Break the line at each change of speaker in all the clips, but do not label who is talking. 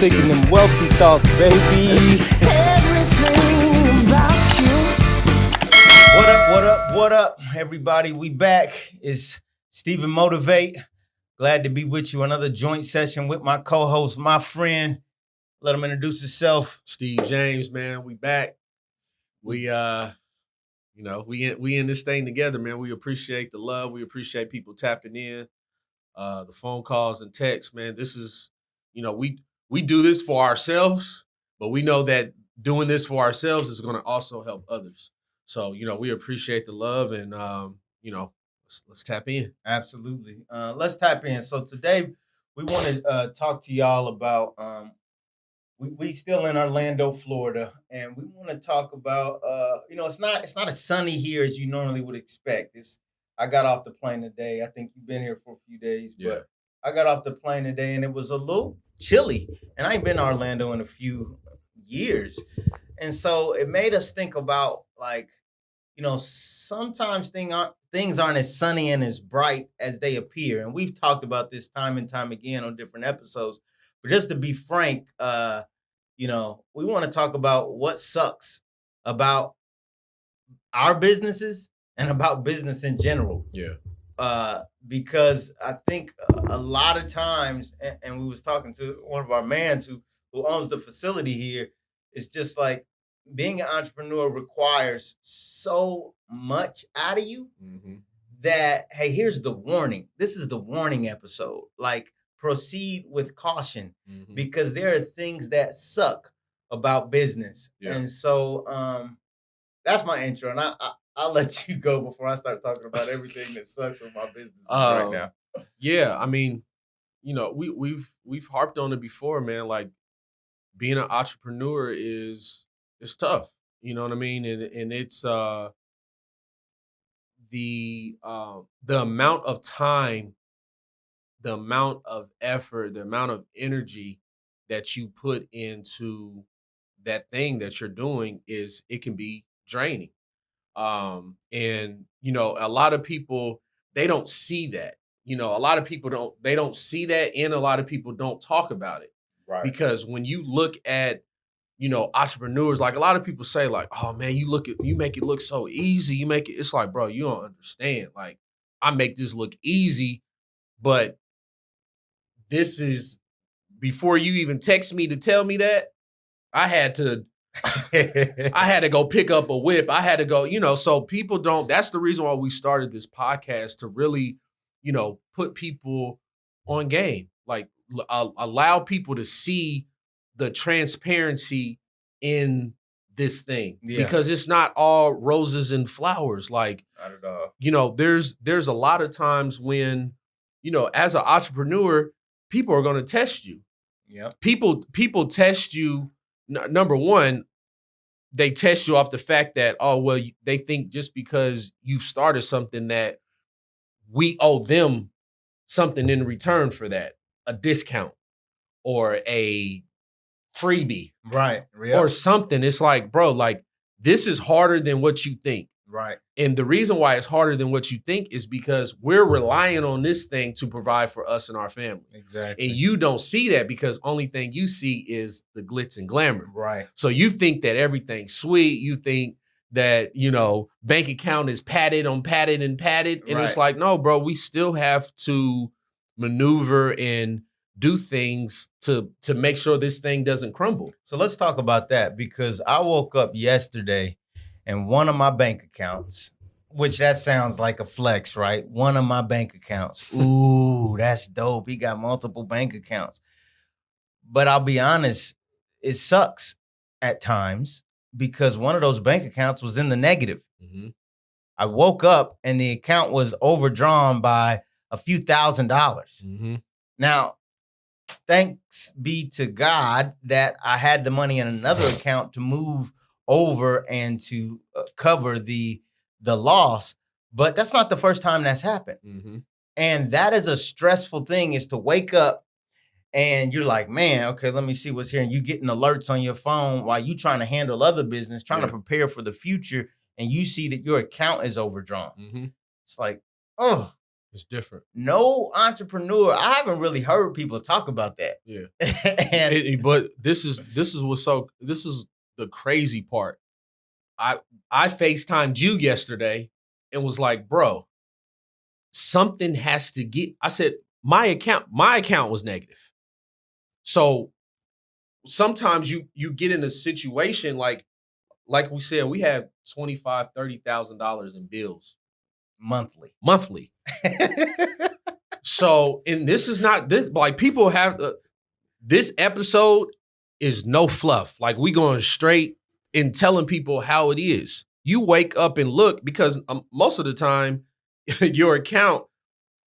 thinking them wealthy thoughts, baby.
Everything about you.
What up, everybody? We back. It's Stephen Motivate. Glad to be with you. Another joint session with my co-host, my friend. Let him introduce himself.
Steve James, man. We back. We in this thing together, man. We appreciate the love. We appreciate people tapping in. The phone calls and texts, man. This is, we do this for ourselves, but we know that doing this for ourselves is going to also help others. So, we appreciate the love and, let's tap in.
Absolutely. Let's tap in. So today we want to talk to y'all about, we still in Orlando, Florida, and we want to talk about, it's not as sunny here as you normally would expect. I got off the plane today. I think you've been here for a few days, but I got off the plane today and it was a little chilly. And I ain't been to Orlando in a few years. And so it made us think about, sometimes things aren't as sunny and as bright as they appear. And we've talked about this time and time again on different episodes. But just to be frank, we want to talk about what sucks about our businesses and about business in general.
Yeah.
Because I think a lot of times, and we was talking to one of our mans who owns the facility here, it's just like being an entrepreneur requires so much out of you that, hey, here's the warning. This is the warning episode. Like, proceed with caution because there are things that suck about business. Yeah. And so that's my intro. And I'll let you go before I start talking about everything that sucks with my business right now.
Yeah, I mean, we've harped on it before, man. Like, being an entrepreneur is tough. You know what I mean? And it's the amount of time, the amount of effort, the amount of energy that you put into that thing that you're doing it can be draining. And a lot of people, they don't see that. A lot of people don't see that, and a lot of people don't talk about it.
Right.
Because when you look at, entrepreneurs, like a lot of people say, like, oh man, you make it look so easy. It's like, bro, you don't understand. Like, I make this look easy, but this is, before you even text me to tell me that, I had to go pick up a whip. I had to go, so people don't, that's the reason why we started this podcast, to really, put people on game, like allow people to see the transparency in this thing, because it's not all roses and flowers. Like,
not at all.
There's a lot of times when, as an entrepreneur, people are going to test you.
Yeah.
People test you. Number one, they test you off the fact that, they think just because you've started something that we owe them something in return for that, a discount or a freebie,
right?
Or something. It's like, bro, like, this is harder than what you think.
Right.
And the reason why it's harder than what you think is because we're relying on this thing to provide for us and our family.
Exactly.
And you don't see that because only thing you see is the glitz and glamour.
Right.
So you think that everything's sweet. You think that, bank account is padded. And right. It's like, no, bro, we still have to maneuver and do things to make sure this thing doesn't crumble.
So let's talk about that, because I woke up yesterday and one of my bank accounts, which that sounds like a flex, right? One of my bank accounts. Ooh, that's dope. He got multiple bank accounts. But I'll be honest, it sucks at times because one of those bank accounts was in the negative. I woke up and the account was overdrawn by a few $1,000s. Now, thanks be to God that I had the money in another account to move over and to cover the loss. But that's not the first time that's happened. And that is a stressful thing, is to wake up and you're like, man, okay, let me see what's here. And you getting alerts on your phone while you trying to handle other business, trying to prepare for the future. And you see that your account is overdrawn. It's like, oh,
It's different.
No entrepreneur, I haven't really heard people talk about that.
Yeah.
And
But this is the crazy part. I FaceTimed you yesterday and was like, bro, something has to get. I said, my account was negative. So sometimes you get in a situation like we said, we have $25,000-$30,000 in bills
monthly.
So, and this is not this, like, people have this episode is no fluff. Like, we going straight and telling people how it is. You wake up and look, because most of the time your account,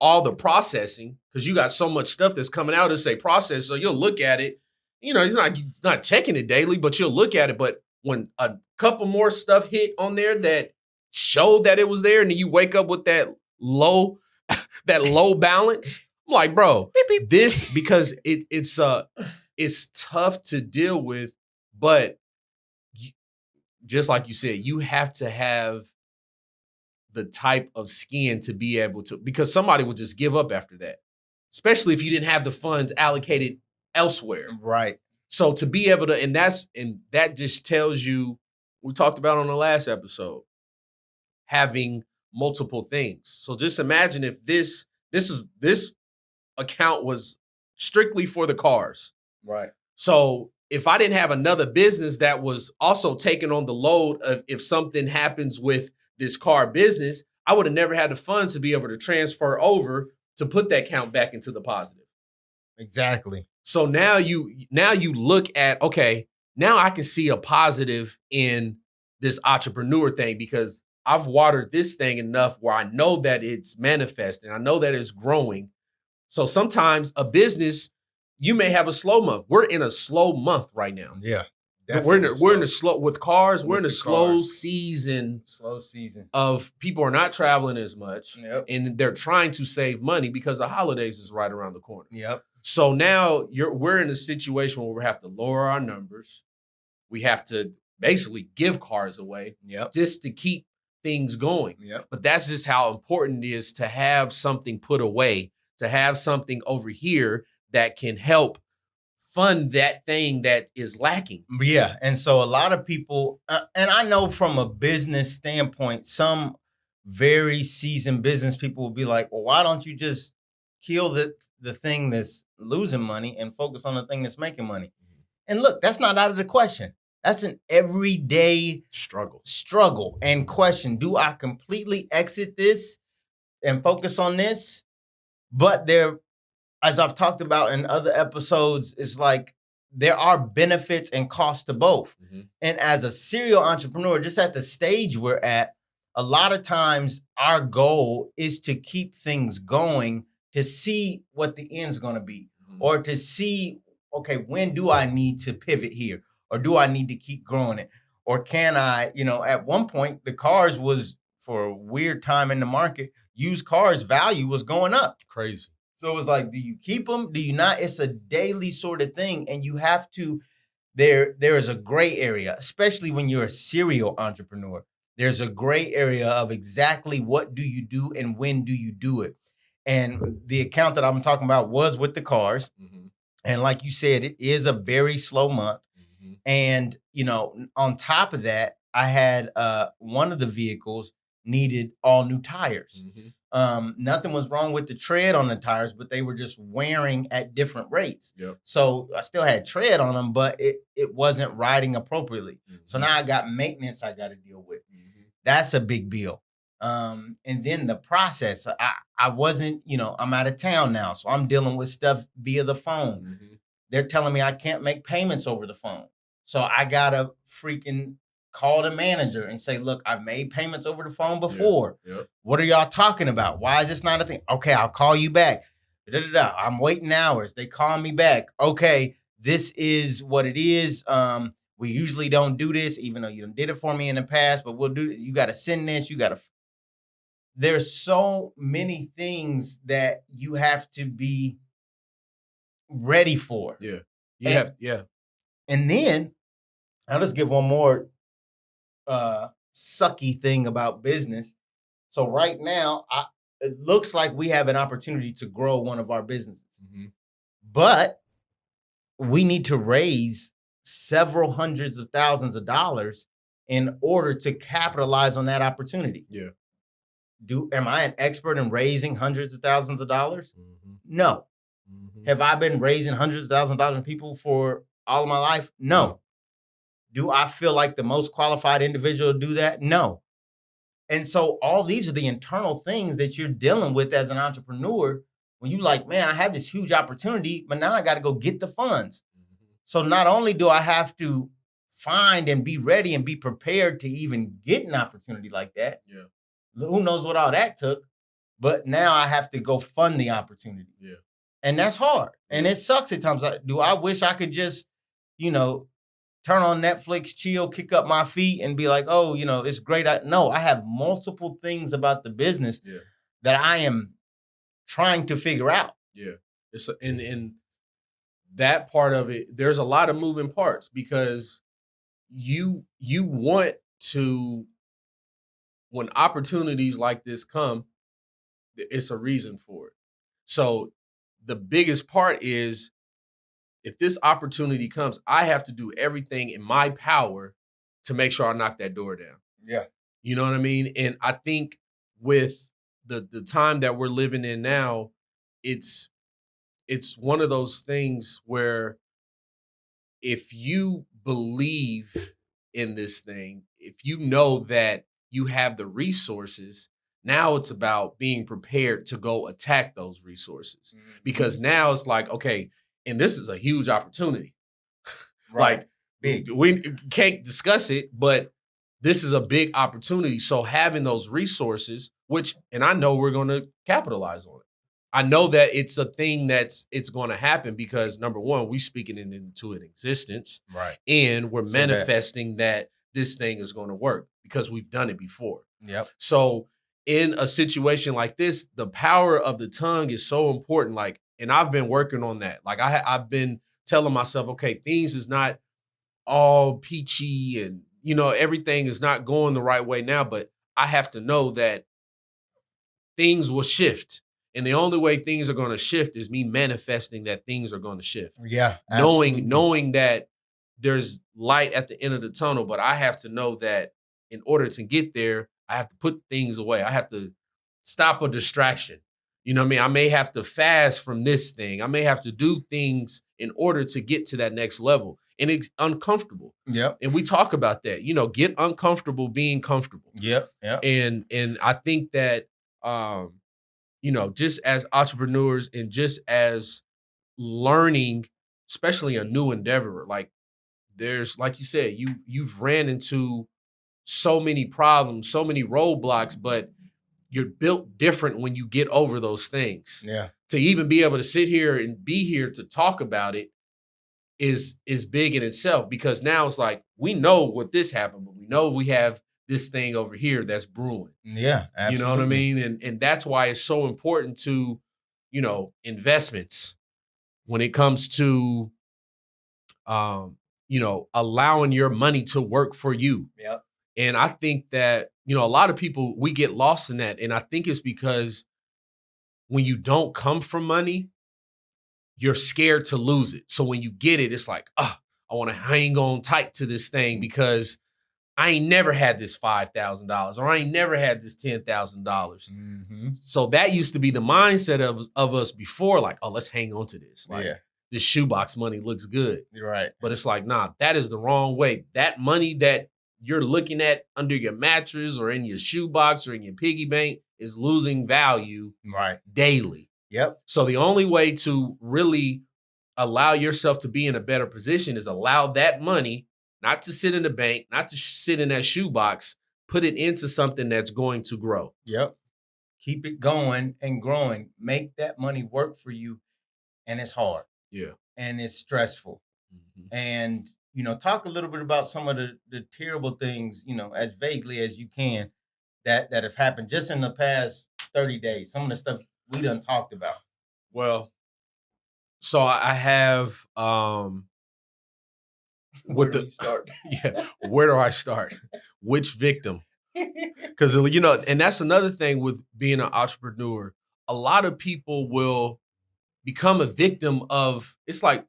all the processing, because you got so much stuff that's coming out and say process. So you'll look at it, it's not checking it daily, but you'll look at it. But when a couple more stuff hit on there that showed that it was there, and then you wake up with that low balance, I'm like, bro, this, because it's tough to deal with, but just like you said, you have to have the type of skin to be able to, because somebody would just give up after that, especially if you didn't have the funds allocated elsewhere.
Right.
So to be able to, and that just tells you, we talked about on the last episode, having multiple things. So just imagine if this account was strictly for the cars.
Right.
So if I didn't have another business that was also taking on the load of if something happens with this car business, I would have never had the funds to be able to transfer over to put that account back into the positive.
Exactly.
So now you look at, okay, now I can see a positive in this entrepreneur thing, because I've watered this thing enough where I know that it's manifesting. I know that it's growing. So sometimes a business, you may have a slow month. We're in a slow month right now.
Yeah.
We're in a slow with cars. We're in a slow season.
Slow season
of people are not traveling as much,
Yep.
and they're trying to save money because the holidays is right around the corner.
Yep.
So now we're in a situation where we have to lower our numbers. We have to basically give cars away,
Yep.
just to keep things going.
Yep.
But that's just how important it is to have something put away, to have something over here that can help fund that thing that is lacking.
Yeah. And so a lot of people, and I know from a business standpoint, some very seasoned business people will be like, well, why don't you just kill the thing that's losing money and focus on the thing that's making money? And look, that's not out of the question. That's an everyday struggle and question. Do I completely exit this and focus on this? But there, as I've talked about in other episodes, it's like there are benefits and costs to both. Mm-hmm. And as a serial entrepreneur, just at the stage we're at, a lot of times our goal is to keep things going, to see what the end's going to be, or to see, okay, when do I need to pivot here? Or do I need to keep growing it? Or can I, at one point, the cars was, for a weird time in the market, used cars value was going up.
Crazy.
So it was like, do you keep them? Do you not? It's a daily sort of thing. And you have to, there is a gray area, especially when you're a serial entrepreneur. There's a gray area of exactly what do you do and when do you do it. And the account that I'm talking about was with the cars. Mm-hmm. And like you said, it is a very slow month. Mm-hmm. And, on top of that, I had one of the vehicles needed all new tires. Mm-hmm. Nothing was wrong with the tread on the tires, but they were just wearing at different rates. Yep. So I still had tread on them, but it wasn't riding appropriately. Mm-hmm. So now I got maintenance I got to deal with. Mm-hmm. That's a big bill. And then the process, I wasn't, I'm out of town now. So I'm dealing with stuff via the phone. Mm-hmm. They're telling me I can't make payments over the phone. So I got to freaking call the manager and say, look, I've made payments over the phone before. Yeah, yeah. What are y'all talking about? Why is this not a thing? Okay, I'll call you back. Da-da-da. I'm waiting hours. They call me back. Okay, this is what it is. We usually don't do this, even though you did it for me in the past, but we'll do it. You got to send this. There's so many things that you have to be ready for.
Yeah.
And then I'll just give one more sucky thing about business. So right now, it looks like we have an opportunity to grow one of our businesses.
Mm-hmm.
But we need to raise several hundreds of thousands of dollars in order to capitalize on that opportunity.
Yeah.
Am I an expert in raising hundreds of thousands of dollars?
Mm-hmm.
No.
Mm-hmm.
Have I been raising hundreds of thousands of dollars from people for all of my life? No. Do I feel like the most qualified individual to do that? No. And so all these are the internal things that you're dealing with as an entrepreneur when you like, man, I have this huge opportunity, but now I got to go get the funds.
Mm-hmm.
So not only do I have to find and be ready and be prepared to even get an opportunity like that.
Yeah.
Who knows what all that took, but now I have to go fund the opportunity.
Yeah.
And that's hard. And it sucks at times. Do I wish I could just, turn on Netflix, chill, kick up my feet and be like, oh, it's great. No, I have multiple things about the business that I am trying to figure out.
Yeah. It's in that part of it, there's a lot of moving parts because you want to, when opportunities like this come, it's a reason for it. So the biggest part is if this opportunity comes, I have to do everything in my power to make sure I knock that door down.
Yeah.
You know what I mean? And I think with the time that we're living in now, it's one of those things where if you believe in this thing, if you know that you have the resources, now it's about being prepared to go attack those resources. Mm-hmm. Because now it's like, okay, and this is a huge opportunity.
Right.
Like,
big.
We can't discuss it, but this is a big opportunity. So having those resources, and I know we're going to capitalize on it. I know that it's a thing it's going to happen because number one, we speaking it into an existence.
Right.
And we're manifesting that this thing is going to work because we've done it before.
Yep.
So in a situation like this, the power of the tongue is so important. Like, and I've been working on that. Like I've been telling myself, okay, things is not all peachy and, everything is not going the right way now, but I have to know that things will shift. And the only way things are going to shift is me manifesting that things are going to shift.
Yeah. Absolutely.
Knowing that there's light at the end of the tunnel, but I have to know that in order to get there, I have to put things away. I have to stop a distraction. You know what I mean? I may have to fast from this thing. I may have to do things in order to get to that next level. And it's uncomfortable.
Yep.
And we talk about that, get uncomfortable being comfortable.
Yep. Yep.
And I think that, just as entrepreneurs and just as learning, especially a new endeavor, like there's, like you said, you've ran into so many problems, so many roadblocks, but you're built different when you get over those things.
Yeah.
To even be able to sit here and be here to talk about it is big in itself because now it's like, we know what this happened, but we know we have this thing over here that's brewing.
Yeah, absolutely.
You know what I mean? And that's why it's so important to, investments when it comes to, allowing your money to work for you.
Yep.
And I think that, a lot of people, we get lost in that. And I think it's because when you don't come from money, you're scared to lose it. So when you get it, it's like, I want to hang on tight to this thing because I ain't never had this $5,000 or I ain't never had this $10,000.
Mm-hmm.
So that used to be the mindset of us before, like, let's hang on to this. Like, this shoebox money looks good.
You're right.
But it's like, nah, that is the wrong way. That money that you're looking at under your mattress or in your shoebox or in your piggy bank is losing value daily.
Yep.
So the only way to really allow yourself to be in a better position is allow that money not to sit in the bank, not to sit in that shoebox, put it into something that's going to grow.
Yep. Keep it going and growing. Make that money work for you. And it's hard.
Yeah.
And it's stressful. Mm-hmm. And, talk a little bit about some of the terrible things, as vaguely as you can that have happened just in the past 30 days. Some of the stuff we done talked about.
Well, so I have
where do you start?
Yeah, where do I start? Which victim? Because, you know, and that's another thing with being an entrepreneur. A lot of people will become a victim of, it's like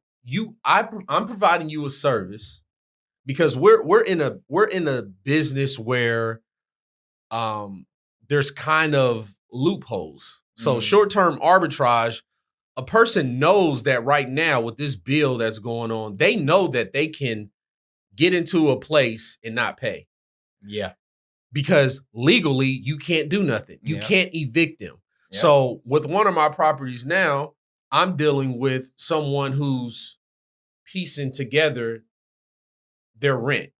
I'm providing you a service because we're in a business where there's kind of loopholes. So short-term arbitrage, a person knows that right now with this bill that's going on, they know that they can get into a place and not pay.
Yeah.
Because legally you can't do nothing. You can't evict them. Yeah. So with one of my properties now, I'm dealing with someone who's piecing together their rent.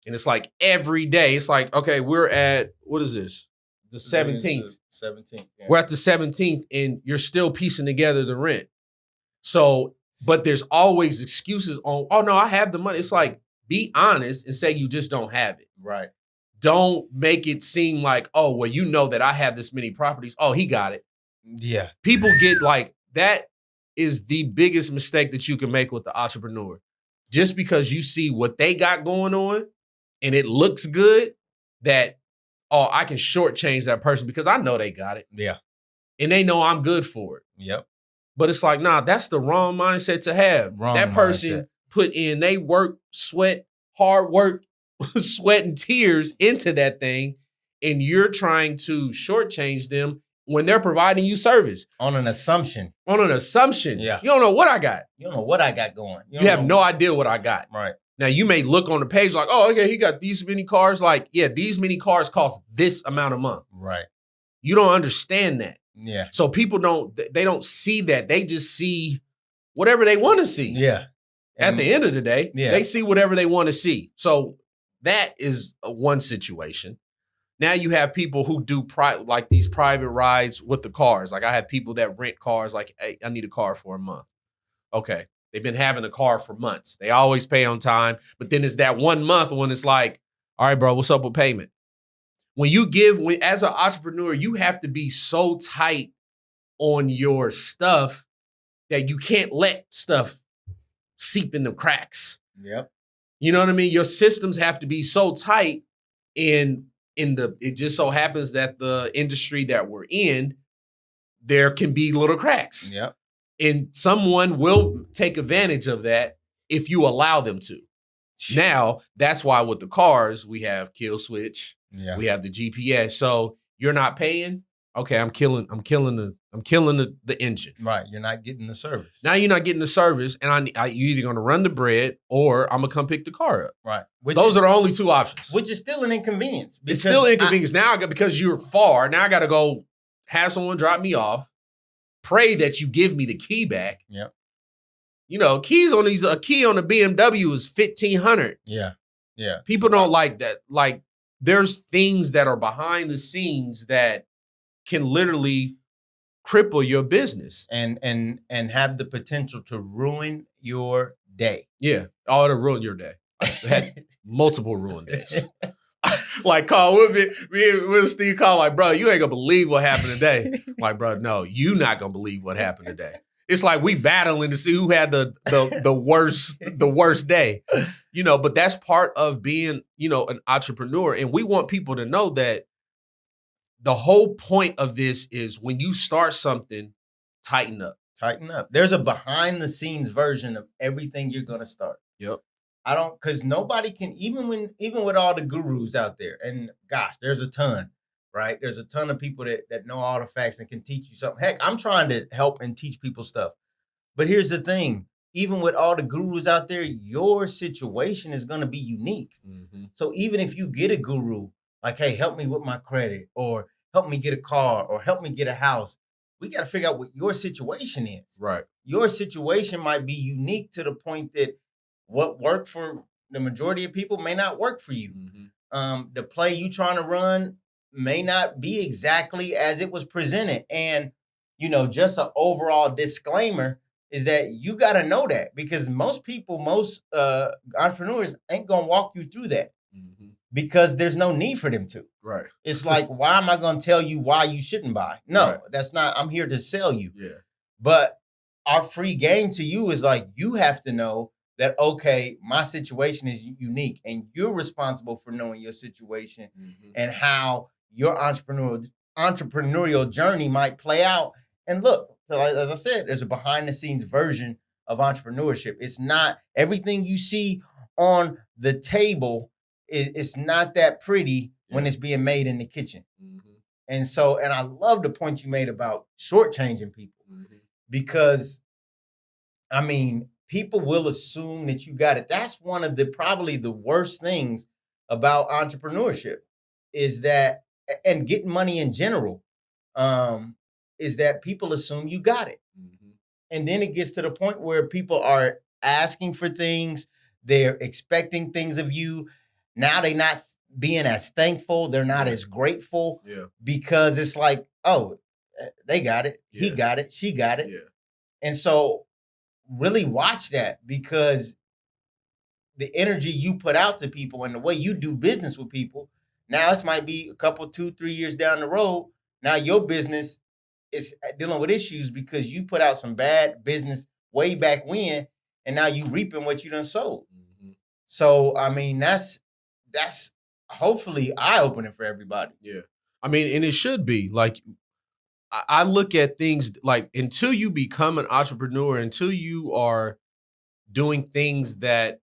And it's like every day, it's like, okay, we're at, what is this? The 17th.
17th. Yeah.
We're at the 17th and you're still piecing together the rent. So, but there's always excuses on, oh no, I have the money. It's like, be honest and say you just don't have it.
Right.
Don't make it seem like, oh, well, you know that I have this many properties. Oh, he got it.
Yeah.
People get like, that is the biggest mistake that you can make with the entrepreneur. Just because you see what they got going on and it looks good, that, oh, I can shortchange that person because I know they got it.
Yeah.
And they know I'm good for it.
Yep.
But it's like, nah, that's the wrong mindset to have. That person put in, they work, sweat, hard work, sweat and tears into that thing, and you're trying to shortchange them when they're providing you service.
On an assumption.
Yeah. You don't know what I got.
You don't know what I got going.
You have no idea what I got.
Right.
Now, you may look on the page like, oh, okay, he got these many cars. Like, yeah, these many cars cost this amount a month.
Right.
You don't understand that.
Yeah.
So people don't see that. They just see whatever they want to see.
Yeah.
At the end of the day, they see whatever they want to see. So that is one situation. Now you have people who do like these private rides with the cars. Like I have people that rent cars like, hey, I need a car for a month. Okay. They've been having a car for months. They always pay on time. But then it's that 1 month when it's like, all right, bro, what's up with payment? As an entrepreneur, you have to be so tight on your stuff that you can't let stuff seep in the cracks.
Yep.
You know what I mean? Your systems have to be so tight it just so happens that the industry that we're in, there can be little cracks.
Yep.
And someone will take advantage of that if you allow them to. Now, that's why with the cars, we have kill switch. Yeah. We have the GPS. So you're not paying. Okay, I'm killing the engine.
Right. You're not getting the service.
Now you're not getting the service, and you're either going to run the bread or I'm going to come pick the car up.
Right.
Those are the only two options.
Which is still an inconvenience.
It's still an inconvenience. Because you're far, now I got to go have someone drop me off, pray that you give me the key back.
Yep.
You know, a key on a BMW is $1,500.
Yeah. Yeah.
People don't like that. Like, there's things that are behind the scenes that can literally cripple your business
and have the potential to ruin your day.
Yeah. Oh, it'll ruin your day. I've had multiple ruined days. Like, Carl, with Steve Carl, like, bro, you ain't gonna believe what happened today. Like, bro, no, you not gonna believe what happened today. It's like we battling to see who had the worst day, you know. But that's part of being, you know, an entrepreneur, and we want people to know that the whole point of this is when you start something, tighten up.
Tighten up. There's a behind the scenes version of everything you're gonna start.
Yep.
Because nobody can, even with all the gurus out there, and gosh, there's a ton. Right? There's a ton of people that know all the facts and can teach you something. Heck, I'm trying to help and teach people stuff. But here's the thing. Even with all the gurus out there, your situation is going to be unique. Mm-hmm. So even if you get a guru, like, hey, help me with my credit, or help me get a car, or help me get a house, we got to figure out what your situation is.
Right.
Your situation might be unique to the point that what worked for the majority of people may not work for you. Mm-hmm. The play you trying to run may not be exactly as it was presented. And, you know, just an overall disclaimer is that you got to know that, because most entrepreneurs ain't going to walk you through that. Mm-hmm. Because there's no need for them to.
Right.
It's like, why am I going to tell you why you shouldn't buy? No, right. That's not, I'm here to sell you.
Yeah.
But our free game to you is like, you have to know that, okay, my situation is unique and you're responsible for knowing your situation and how your entrepreneurial journey might play out. And look, so as I said, there's a behind the scenes version of entrepreneurship. It's not everything you see on the table. It's not that pretty when it's being made in the kitchen. And so, and I love the point you made about shortchanging people because, I mean, people will assume that you got it. That's one of probably the worst things about entrepreneurship is that, and getting money in general, is that people assume you got it. And then it gets to the point where people are asking for things. They're expecting things of you. Now they're not being as thankful. They're not as grateful because it's like, oh, they got it. He got it. She got it. And so really watch that because the energy you put out to people and the way you do business with people, now this might be a couple, 2-3 years down the road. Now your business is dealing with issues because you put out some bad business way back when, and now you reaping what you done sold. So, I mean, that's hopefully eye-opening for everybody.
Yeah. I mean, and it should be. Like, I look at things like until you become an entrepreneur, until you are doing things that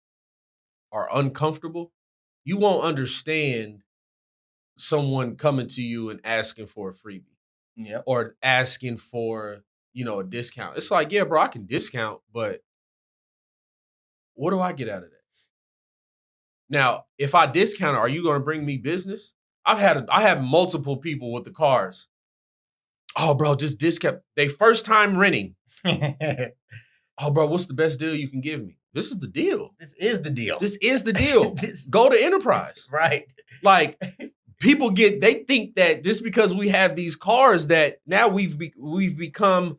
are uncomfortable, you won't understand someone coming to you and asking for a freebie or asking for, a discount. It's like, yeah, bro, I can discount, but what do I get out of that? Now, if I discount it, are you going to bring me business? I have multiple people with the cars. Oh, bro, just discount. They first time renting. Oh, bro, what's the best deal you can give me? This is the deal.
This is the deal.
This is the deal. Go to Enterprise.
Right.
Like people they think that just because we have these cars that now we've become,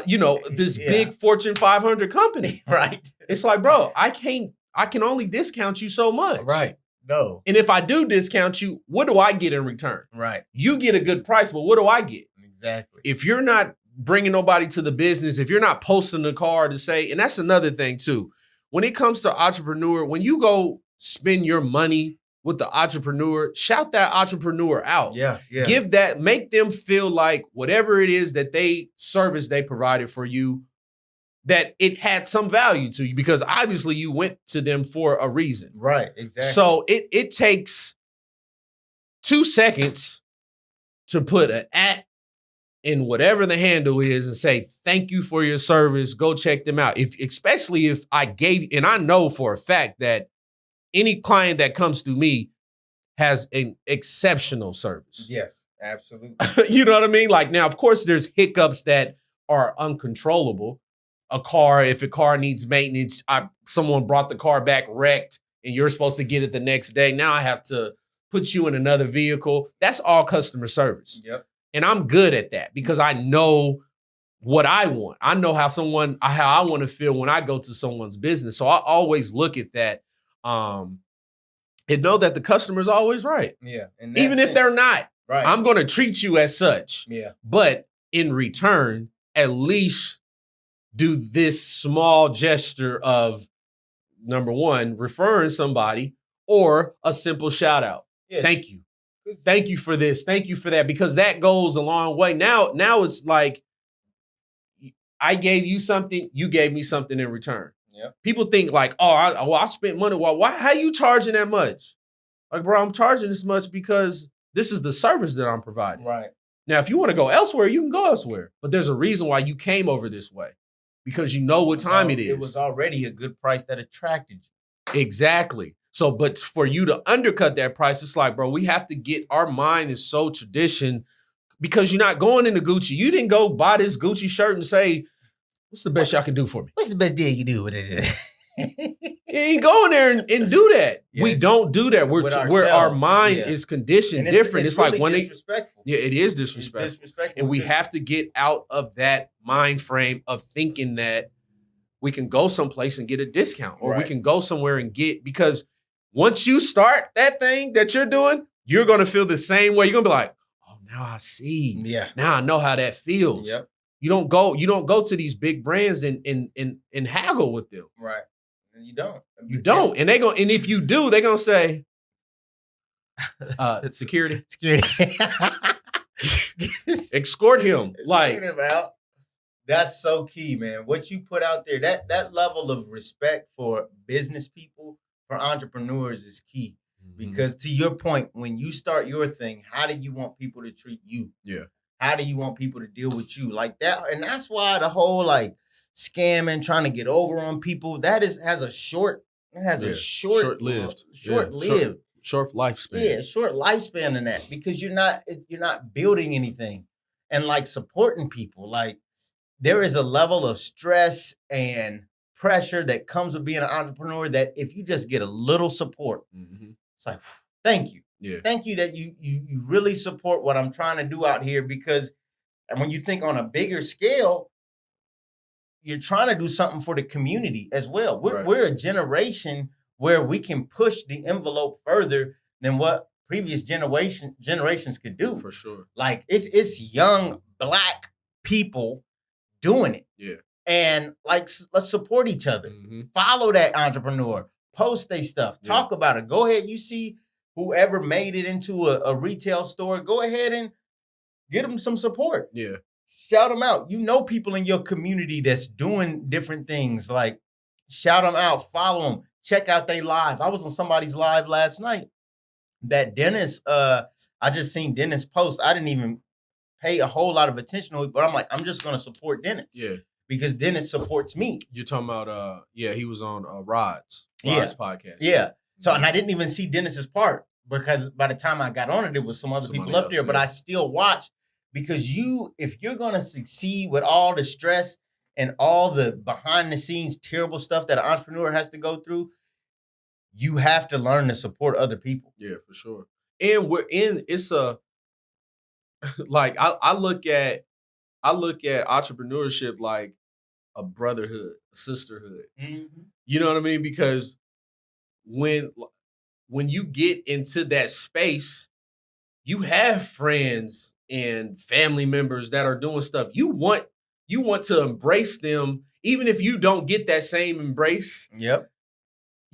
this big Fortune 500 company.
Right.
It's like, bro, I can only discount you so much.
Right. No.
And if I do discount you, what do I get in return?
Right.
You get a good price, but what do I get?
Exactly.
If you're not bringing nobody to the business, if you're not posting the car to say, and that's another thing too, when it comes to entrepreneur, when you go spend your money with the entrepreneur, shout that entrepreneur out.
Yeah.
Make them feel like whatever it is that service they provided for you, that it had some value to you because obviously you went to them for a reason.
Right, exactly.
So it takes 2 seconds to put an @ in whatever the handle is and say, thank you for your service. Go check them out. Especially if and I know for a fact that any client that comes to me has an exceptional service.
Yes, absolutely.
You know what I mean? Like now, of course, there's hiccups that are uncontrollable. If a car needs maintenance, someone brought the car back wrecked and you're supposed to get it the next day. Now I have to put you in another vehicle. That's all customer service.
Yep.
And I'm good at that because I know what I want. I know how I want to feel when I go to someone's business. So I always look at that and know that the customer's always right.
Yeah.
Even if they're not.
Right.
I'm going to treat you as such.
Yeah.
But in return, at least do this small gesture of, number one, referring somebody or a simple shout out. Yes. Thank you. Thank you for this. Thank you for that. Because that goes a long way. Now it's like I gave you something, you gave me something in return.
Yeah.
People think like, I spent money. Well, why? How you charging that much? Like, bro, I'm charging this much because this is the service that I'm providing.
Right.
Now, if you want to go elsewhere, you can go elsewhere. But there's a reason why you came over this way. Because you know what time it is.
It was already a good price that attracted you.
Exactly. So, but for you to undercut that price, it's like, bro, we have to our mind is so tradition because you're not going into Gucci. You didn't go buy this Gucci shirt and say, what's the best y'all can do for me?
What's the best deal you do with it?
You ain't going there and do that. Yes. We don't do that. Where our mind is conditioned different. It's
really
like when
disrespectful.
It is disrespectful. It's disrespectful. And we have to get out of that mind frame of thinking that we can go someplace and get a discount or we can go somewhere and because once you start that thing that you're doing, you're going to feel the same way. You're going to be like, oh, now I see.
Yeah.
Now I know how that feels.
Yep.
You don't go to these big brands and haggle with them.
Right. You don't.
You don't. And and if you do, they're gonna say security.
Security.
Escort him. Like
him out. That's so key, man. What you put out there, that level of respect for business people, for entrepreneurs is key. Because to your point, when you start your thing, how do you want people to treat you?
Yeah.
How do you want people to deal with you? Like that. And that's why the whole like scamming, trying to get over on people, has a short
short-lived lifespan.
Yeah, short lifespan in that, because you're not building anything. And like supporting people, like there is a level of stress and pressure that comes with being an entrepreneur that if you just get a little support, it's like, thank you.
Yeah.
Thank you that you really support what I'm trying to do out here, because when you think on a bigger scale, you're trying to do something for the community as well. We're a generation where we can push the envelope further than what previous generations could do.
For sure.
Like it's young Black people doing it.
Yeah.
And like, let's support each other. Follow that entrepreneur. Post their stuff. Talk about it. Go ahead. You see whoever made it into a retail store, go ahead and get them some support.
Yeah.
Shout them out. You know people in your community that's doing different things. Like, shout them out. Follow them. Check out their live. I was on somebody's live last night. That Dennis, I just seen Dennis post. I didn't even pay a whole lot of attention to it, but I'm like, I'm just going to support Dennis.
Yeah.
Because Dennis supports me.
You're talking about, he was on Rod's podcast.
Yeah. So, and I didn't even see Dennis's part, because by the time I got on it, there was some other people up there, but I still watched, because if you're going to succeed with all the stress and all the behind the scenes terrible stuff that an entrepreneur has to go through, you have to learn to support other people.
Yeah, for sure. And it's like, I look at entrepreneurship like a brotherhood, a sisterhood. You know what I mean? Because when you get into that space, you have friends and family members that are doing stuff. You want to embrace them, even if you don't get that same embrace.
Yep.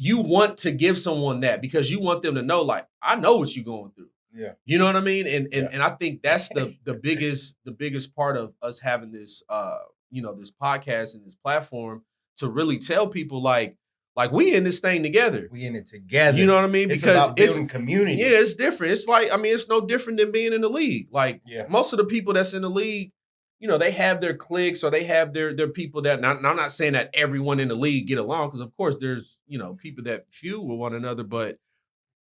You
want to give someone that, because you want them to know, like, I know what you're going through.
Yeah.
You know what I mean? And I think that's the biggest part of us having this this podcast and this platform, to really tell people like we in this thing together.
We in it together.
You know what I mean?
It's
Because
about building community.
Yeah, it's different. It's like, I mean, it's no different than being in the league. Like most of the people that's in the league, they have their cliques, or they have their people that, now, I'm not saying that everyone in the league get along, because of course there's, people that feud with one another, but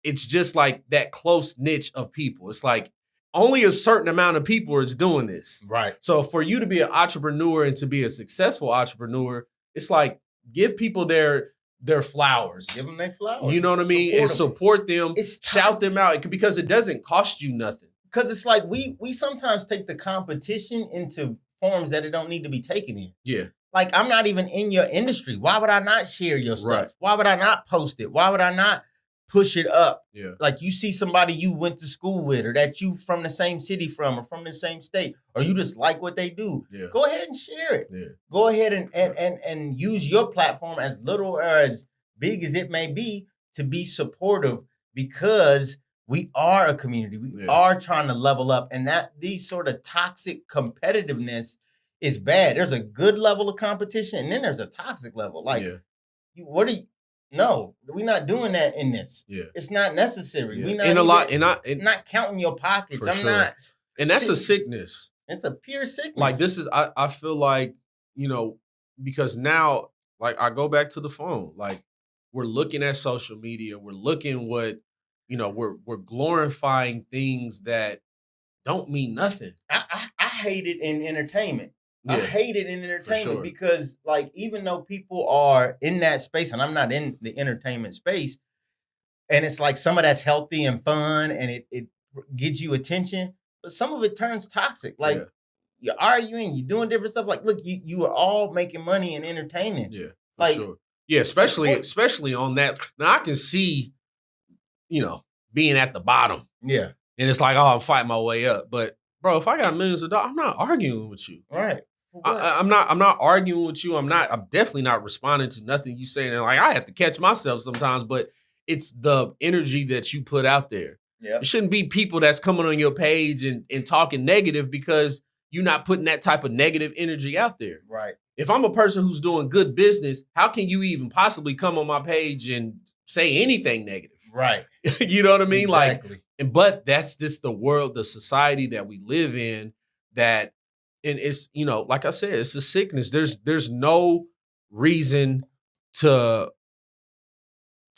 it's just like that close niche of people. It's like only a certain amount of people is doing this.
Right.
So for you to be an entrepreneur and to be a successful entrepreneur, it's like, give people their flowers.
Give them their flowers.
You know what I mean? And support them. Shout them out, because it doesn't cost you nothing.
Because it's like we sometimes take the competition into forms that it don't need to be taken in.
Yeah.
Like, I'm not even in your industry. Why would I not share your stuff?
Right.
Why would I not post it? Why would I not push it up?
Yeah.
Like, you see somebody you went to school with, or that you from the same city from, or from the same state, or you just like what they do.
Yeah.
Go ahead and share it.
Yeah.
Go ahead and use your platform, as little or as big as it may be, to be supportive, because we are a community. We are trying to level up, and that these sort of toxic competitiveness is bad. There's a good level of competition, and then there's a toxic level. Like, no, we're not doing that in this.
Yeah.
It's not necessary.
Yeah.
We not
not
counting your pockets. I'm
sure.
not.
And that's a sickness.
It's a pure sickness.
Like, this is, I feel like, because now, like, I go back to the phone. Like, we're looking at social media. We're looking we're glorifying things that don't mean nothing.
I hate it in entertainment.
Yeah,
I hate it in entertainment,
sure.
because, like, even though people are in that space, and I'm not in the entertainment space, and it's like some of that's healthy and fun, and it gets you attention, but some of it turns toxic. Like, you're arguing, you're doing different stuff. Like, look, you are all making money and entertaining.
Yeah,
like,
sure. Yeah, especially on that. Now I can see, being at the bottom.
Yeah.
And it's like, oh, I'm fighting my way up. But bro, if I got millions of dollars, I'm not arguing with you.
Right.
I'm not arguing with you. I'm definitely not responding to nothing you saying. And like, I have to catch myself sometimes, but it's the energy that you put out there.
Yeah.
It shouldn't be people that's coming on your page and talking negative because you're not putting that type of negative energy out there.
Right.
If I'm a person who's doing good business, how can you even possibly come on my page and say anything negative?
Right.
You know what I mean?
Exactly.
But that's just the world, the society that we live in, that, and it's, like I said, it's a sickness. There's no reason to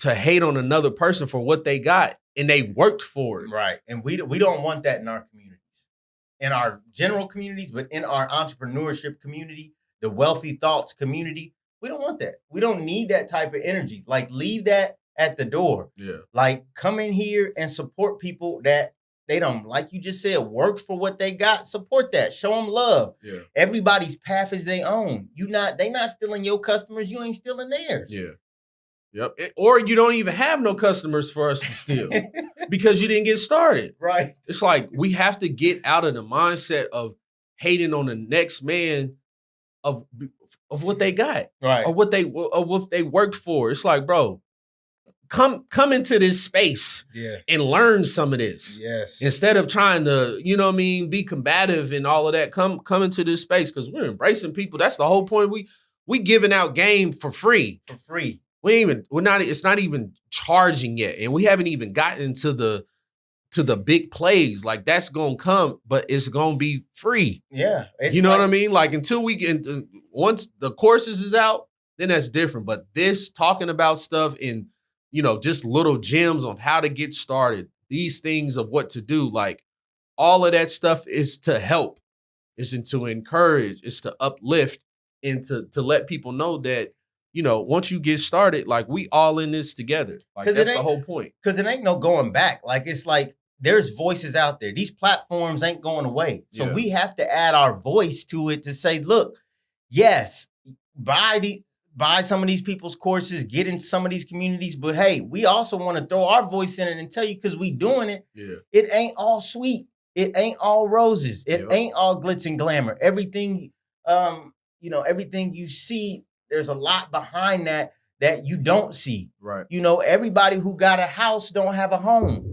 hate on another person for what they got, and they worked for it.
Right. And we don't want that in our communities, in our general communities, but in our entrepreneurship community, the wealthy thoughts community, we don't want that. We don't need that type of energy. Like, leave that at the door.
Yeah.
Like, come in here and support people that they don't, like you just said, work for what they got. Support that. Show them love.
Yeah.
Everybody's path is their own. They not stealing your customers. You ain't stealing theirs.
Yeah. Yep. Or you don't even have no customers for us to steal because you didn't get started.
Right.
It's like, we have to get out of the mindset of hating on the next man of what they got,
Right.
or what they worked for. It's like, bro, come into this space,
Yeah,
and learn some of this.
Yes.
Instead of trying to, be combative and all of that. Come into this space, because we're embracing people. That's the whole point. We giving out game for free.
For free.
It's not even charging yet. And we haven't even gotten to the big plays. Like, that's gonna come, but it's gonna be free.
Yeah.
You know what I mean? Like, until we get once the courses is out, then that's different. But this, talking about stuff in, just little gems on how to get started, these things of what to do, like, all of that stuff is to help. It's to encourage, it's to uplift, and to let people know that, once you get started, like, we all in this together. Like, that's the whole point.
Because it ain't no going back. Like, it's like, there's voices out there. These platforms ain't going away. So we have to add our voice to it to say, look, yes, buy some of these people's courses, get in some of these communities. But hey, we also want to throw our voice in it and tell you, because we doing it.
Yeah.
It ain't all sweet. It ain't all roses. It ain't all glitz and glamour. Everything, everything you see, there's a lot behind that you don't see.
Right.
Everybody who got a house don't have a home.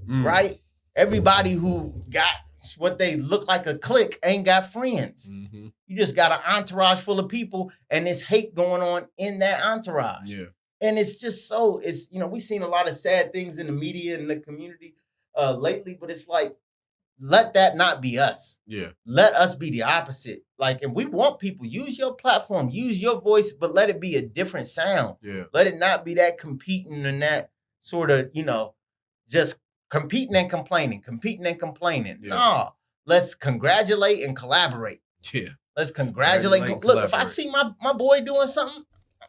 Right? Everybody who got what they look like a clique ain't got friends.
Mm-hmm.
You just got an entourage full of people, and there's hate going on in that entourage.
Yeah.
And it's just we've seen a lot of sad things in the media and the community lately, but it's like, let that not be us.
Yeah.
Let us be the opposite. Like, and we want people, use your platform, use your voice, but let it be a different sound.
Yeah.
Let it not be that competing and that sort of, just competing and complaining. Yeah. No, let's congratulate and collaborate.
Yeah.
Let's congratulate. Look, if I see my boy doing something,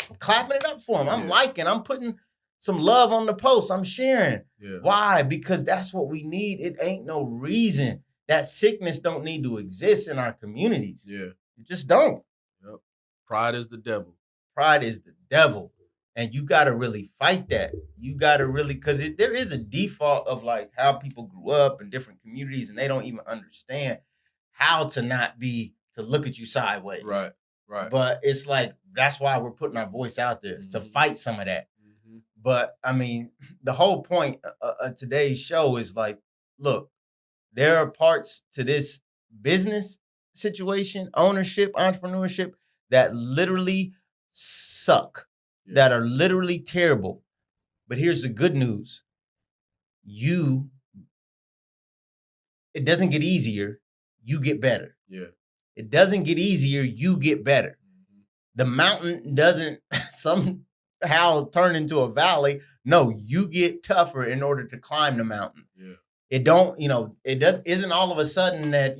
I'm clapping it up for him. I'm liking, I'm putting some love on the post. I'm sharing.
Yeah.
Why? Because that's what we need. It ain't no reason. That sickness don't need to exist in our communities.
Yeah.
It just don't.
Yep. Pride is the devil.
Pride is the devil. And you got to really fight that. You got to really, because there is a default of like how people grew up in different communities, and they don't even understand how to look at you sideways.
Right.
But it's like, that's why we're putting our voice out there to fight some of that. Mm-hmm. But I mean, the whole point of today's show is like, look, there are parts to this business situation, ownership, entrepreneurship, that literally suck. That are literally terrible. But here's the good news. It doesn't get easier, you get better.
Yeah.
It doesn't get easier, you get better. Mm-hmm. The mountain doesn't somehow turn into a valley. No, you get tougher in order to climb the mountain.
Yeah.
Isn't all of a sudden that,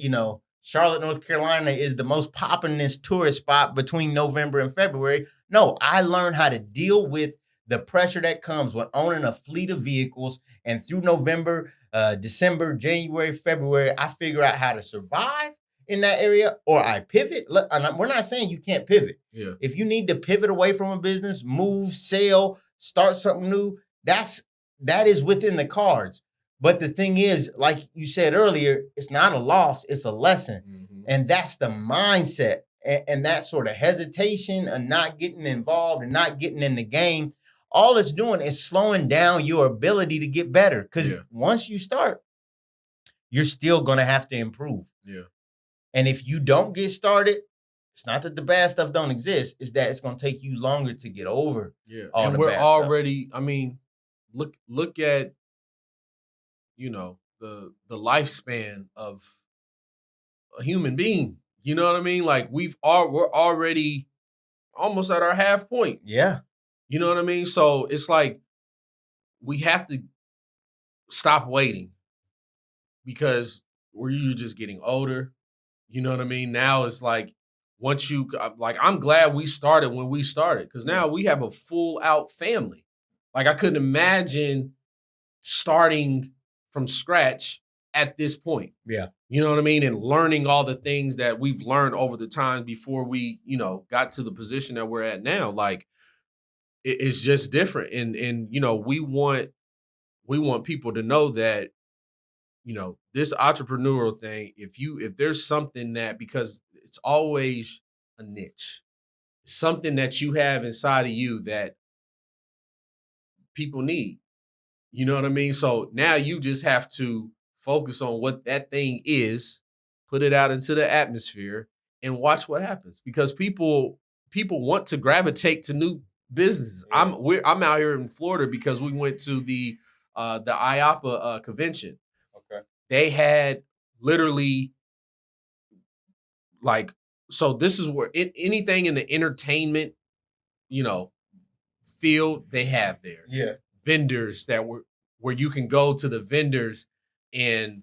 Charlotte, North Carolina is the most poppin'est tourist spot between November and February. No, I learned how to deal with the pressure that comes with owning a fleet of vehicles. And through November, December, January, February, I figure out how to survive in that area, or I pivot. We're not saying you can't pivot.
Yeah.
If you need to pivot away from a business, move, sell, start something new, that is within the cards. But the thing is, like you said earlier, it's not a loss, it's a lesson. Mm-hmm. And that's the mindset. and that sort of hesitation and not getting involved and not getting in the game, all it's doing is slowing down your ability to get better. Because once you start, you're still going to have to improve.
Yeah.
And if you don't get started, it's not that the bad stuff don't exist. It's that it's going to take you longer to get over.
Yeah.
All
and
the
we're
bad
already,
stuff.
I mean, look at, you know, the lifespan of a human being. You know what I mean? Like we're already almost at our half point.
Yeah.
You know what I mean? So it's like we have to stop waiting because you're just getting older. You know what I mean? Now it's like once you like, I'm glad we started when we started because now we have a full out family. Like I couldn't imagine starting from scratch at this point.
Yeah.
You know what I mean? And learning all the things that we've learned over the time before we, you know, got to the position that we're at now. Like it's just different. And you know, we want people to know that, you know, this entrepreneurial thing, if there's something that, because it's always a niche, something that you have inside of you that people need. You know what I mean? So now you just have to focus on what that thing is, put it out into the atmosphere and watch what happens because people want to gravitate to new businesses.
Yeah.
I'm out here in Florida because we went to the IAPA convention.
Okay.
They had literally like, so this is where anything in the entertainment, you know, field they have there.
Yeah.
Vendors that where you can go to the vendors and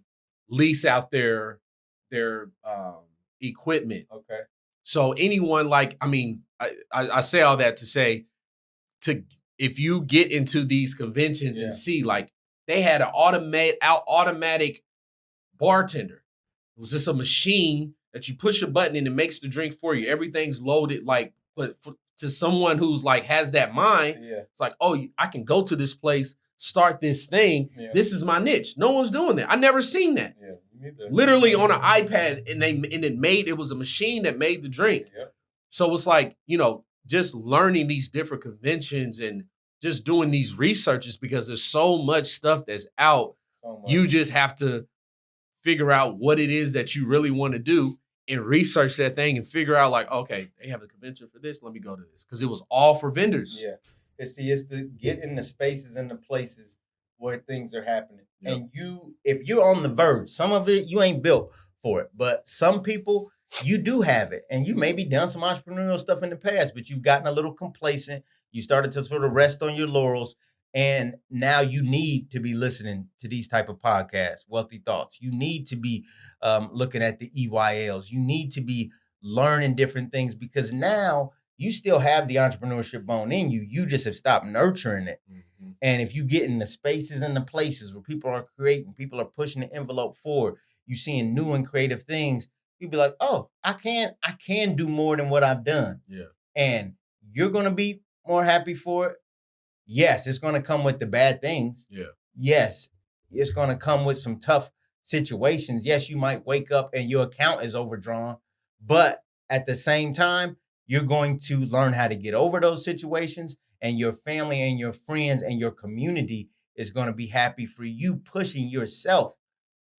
lease out their equipment.
Okay.
So anyone like, I mean, I say all that to say, if you get into these conventions and see like they had an automatic bartender. It was just a machine that you push a button and it makes the drink for you. Everything's loaded. Like, but to someone who's like has that mind, it's like, oh, I can go to this place, start this thing. Yeah. This is my niche. No one's doing that. I never seen that. Yeah, literally on an iPad, and it was a machine that made the drink. Yep. So it's like, you know, just learning these different conventions and just doing these researches because there's so much stuff that's out. You just have to figure out what it is that you really want to do and research that thing and figure out like, okay, they have a convention for this. Let me go to this because it was all for vendors.
Yeah. It's to get in the spaces and the places where things are happening. Yep. And if you're on the verge, some of it, you ain't built for it, but some people, you do have it. And you maybe done some entrepreneurial stuff in the past, but you've gotten a little complacent. You started to sort of rest on your laurels. And now you need to be listening to these type of podcasts, Wealthy Thoughts. You need to be looking at the EYLs. You need to be learning different things because now you still have the entrepreneurship bone in you. You just have stopped nurturing it. Mm-hmm. And if you get in the spaces and the places where people are creating, people are pushing the envelope forward, you're seeing new and creative things, you'll be like, oh, I can do more than what I've done. Yeah. And you're going to be more happy for it. Yes, it's going to come with the bad things. Yeah. Yes, it's going to come with some tough situations. Yes, you might wake up and your account is overdrawn, but at the same time, you're going to learn how to get over those situations, and your family and your friends and your community is going to be happy for you pushing yourself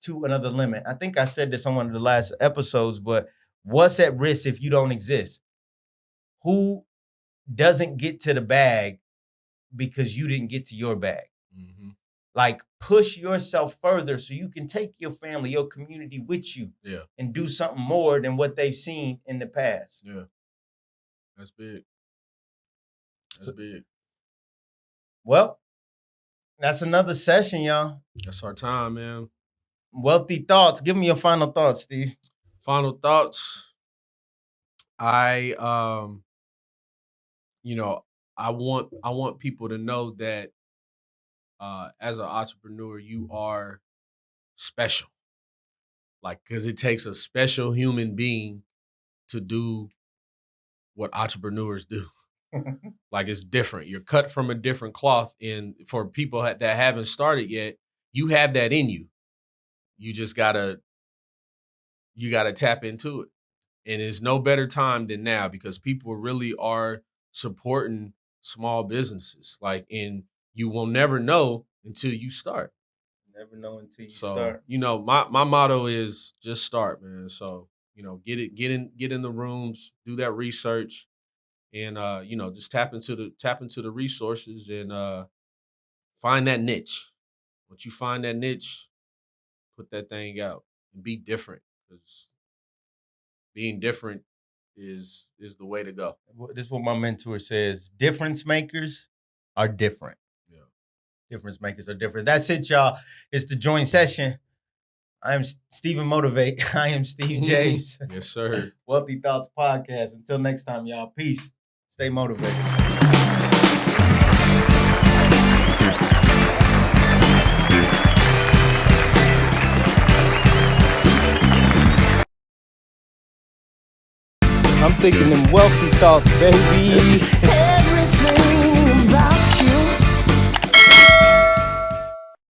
to another limit. I think I said this on one of the last episodes, but what's at risk if you don't exist? Who doesn't get to the bag because you didn't get to your bag? Mm-hmm. Like, push yourself further so you can take your family, your community with you, and do something more than what they've seen in the past.
Yeah. That's big. That's big.
Well, that's another session, y'all.
That's our time, man.
Wealthy Thoughts. Give me your final thoughts, Steve.
Final thoughts. I want people to know that as an entrepreneur, you are special. Like, because it takes a special human being to do what entrepreneurs do. Like, it's different. You're cut from a different cloth. And for people that haven't started yet, you have that in you. You just gotta tap into it. And there's no better time than now because people really are supporting small businesses. Like, and you will never know until you start.
Never know until you
So,
start.
you know, my motto is just start, man. So, you know, get in the rooms, do that research, and you know, just tap into the resources and find that niche. Once you find that niche, put that thing out and be different. Because being different is the way to go.
This is what my mentor says. Difference makers are different.
Yeah.
Difference makers are different. That's it, y'all. It's the joint session. I am Stephen Motivate. I am Steve James.
Yes, sir.
Wealthy Thoughts Podcast. Until next time, y'all. Peace. Stay motivated. I'm thinking them wealthy thoughts, baby.